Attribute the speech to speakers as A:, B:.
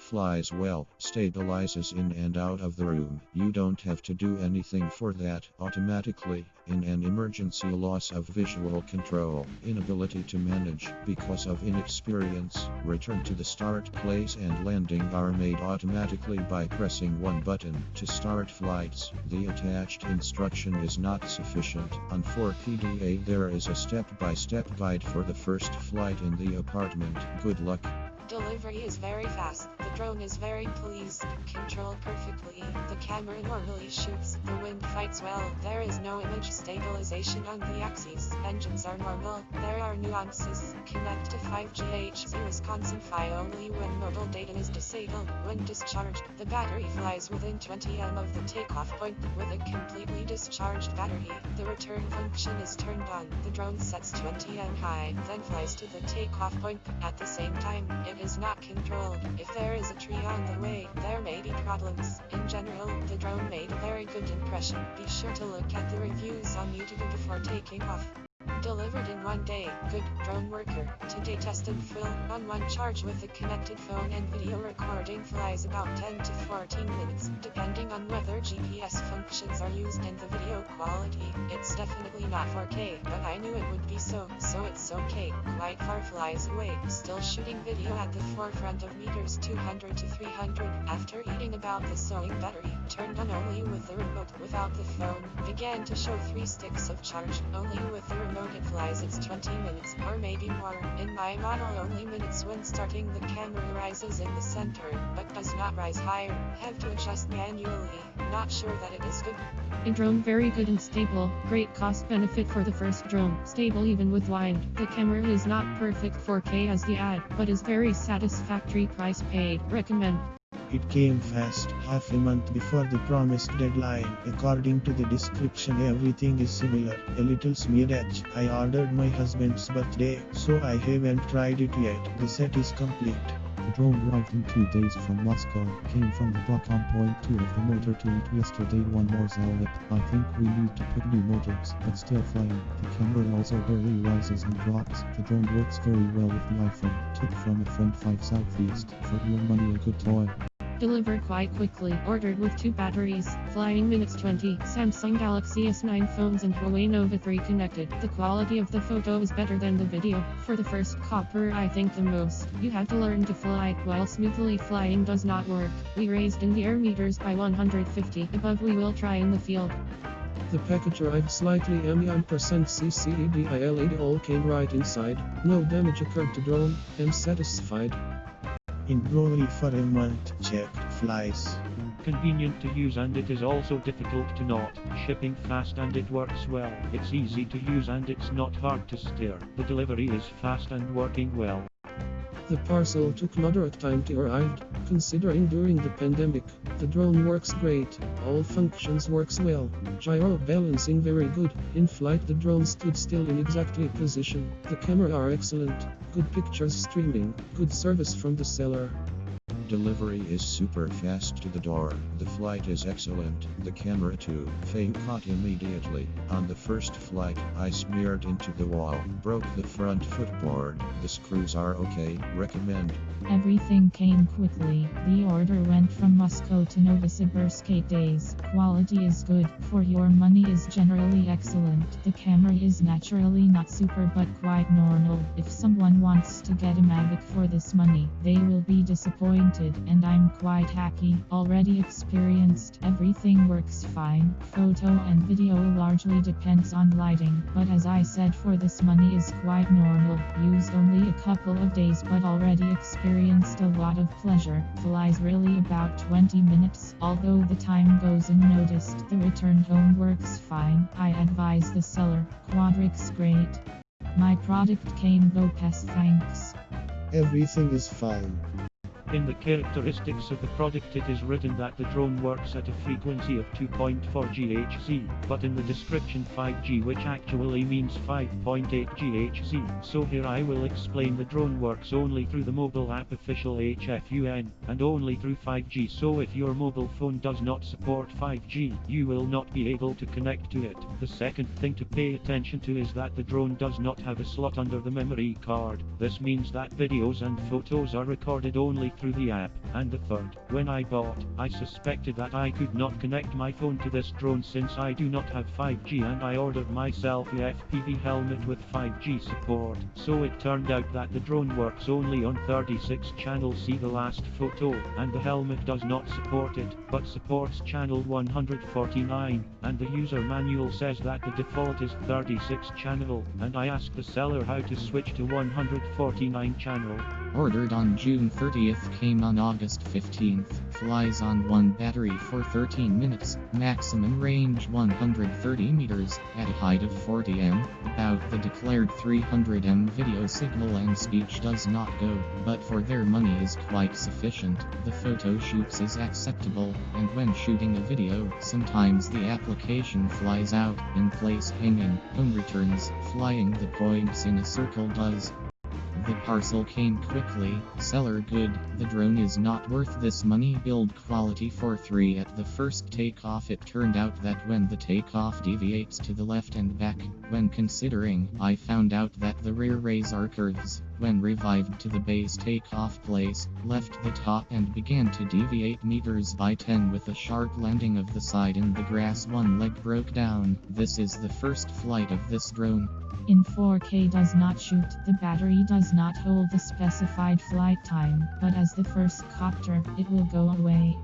A: flies well, stabilizes in and out of the room. You don't have to do anything for that automatically. In an emergency, loss of visual control, inability to manage because of inexperience, return to the start place and landing are made automatically by pressing one button. To start flights, the attached instruction is not sufficient. On 4PDA there is a step-by-step guide for the first flight in the apartment. Good luck.
B: Delivery is very fast. The drone is very pleased. Controlled perfectly. The camera normally shoots. The wind fights well. There is no image stabilization on the Axis. Engines are normal. There are nuances. Connect to 5G HZ Wisconsin Fi only when mobile data is disabled. When discharged, the battery flies within 20 m of the takeoff point. With a completely discharged battery, the return function is turned on. The drone sets 20 m high, then flies to the takeoff point. At the same time, it is not controlled. If there is a tree on the way, there may be problems. In general, the drone made a very good impression. Be sure to look at the reviews on YouTube before taking off. Delivered in one day. Good drone worker. Today tested full on one charge with a connected phone and video recording flies about 10 to 14 minutes, depending on whether GPS functions are used and the video quality. It's definitely not 4K, but I knew it would be so it's okay. Quite far flies away. Still shooting video at the forefront of meters 200 to 300. After eating about the sewing battery, turned on only with the remote without the phone, began to show 3 sticks of charge. Only with the remote it flies its 20 minutes or maybe more. In my model only minutes when starting. The camera rises in the center, but does not rise higher. Have to adjust manually. Not sure that it is good.
C: A drone very good and stable. Great cost benefit for the first drone. Stable even with wind. The camera is not perfect 4K as the ad, but is very satisfactory price paid. Recommend.
D: It came fast, half a month before the promised deadline. According to the description, everything is similar. A little smearage. I ordered my husband's birthday, so I haven't tried it yet. The set is complete.
E: The drone arrived in 2 days from Moscow, came from the bottom point 2 of the motor to it yesterday. One more outlet. I think we need to put new motors, but still flying. The camera also barely rises and drops. The drone works very well with the iPhone. Tip from a friend 5 Southeast. For your money, a good toy.
C: Delivered quite quickly. Ordered with 2 batteries. Flying minutes 20. Samsung Galaxy S9 phones and Huawei Nova 3 connected. The quality of the photo is better than the video. For the first copter, I think the most. You have to learn to fly, while smoothly flying does not work. We raised in the air meters by 150. Above we will try in the field.
F: The package arrived slightly %, CCEDILAD all came right inside. No damage occurred to drone. Am satisfied.
D: In Broly for a month, checked, flies.
G: Convenient to use and it is also difficult to not. Shipping fast and it works well. It's easy to use and it's not hard to steer. The delivery is fast and working well.
F: The parcel took moderate time to arrive, considering during the pandemic. The drone works great, all functions works well. Gyro balancing very good. In flight the drone stood still in exactly position. The camera are excellent, good pictures streaming, good service from the seller.
A: Delivery is super fast to the door. The flight is excellent. The camera too. Fame caught immediately. On the first flight, I smeared into the wall. Broke the front footboard. The screws are okay. Recommend.
H: Everything came quickly. The order went from Moscow to Novosibirsk 8 days. Quality is good. For your money is generally excellent. The camera is naturally not super but quite normal. If someone wants to get a Mavic for this money, they will be disappointed, and I'm quite happy. Already experienced. Everything works fine. Photo and video largely depends on lighting, but as I said, for this money is quite normal. Used only a couple of days but already experienced a lot of pleasure. Flies really about 20 minutes, although the time goes unnoticed. The return home works fine. I advise the seller. Quadrix great. My product came pass thanks.
D: Everything is fine.
G: In the characteristics of the product it is written that the drone works at a frequency of 2.4 GHz, but in the description 5G, which actually means 5.8 GHz. So here I will explain. The drone works only through the mobile app official HFUN, and only through 5G, so if your mobile phone does not support 5G, you will not be able to connect to it. The second thing to pay attention to is that the drone does not have a slot under the memory card. This means that videos and photos are recorded only through the app, and the third, when I bought, I suspected that I could not connect my phone to this drone since I do not have 5G, and I ordered myself a FPV helmet with 5G support. So it turned out that the drone works only on 36 channels, see the last photo, and the helmet does not support it, but supports channel 149, and the user manual says that the default is 36 channel, and I asked the seller how to switch to 149 channel.
I: Ordered on June 30th, came on August 15th, flies on one battery for 13 minutes, maximum range 130 meters, at a height of 40 m, about the declared 300 m video signal and speech does not go, but for their money is quite sufficient. The photo shoots is acceptable, and when shooting a video, sometimes the application flies out, in place hanging, home returns, flying the points in a circle does. The parcel came quickly, seller good, the drone is not worth this money, build quality for 3 at the first takeoff. It turned out that when the takeoff deviates to the left and back, when considering, I found out that the rear rays are curves. When revived to the base takeoff place, left the top and began to deviate meters by 10 with a sharp landing of the side in the grass. One leg broke down. This is the first flight of this drone.
H: In 4K does not shoot, the battery does not hold the specified flight time, but as the first copter, it will go away.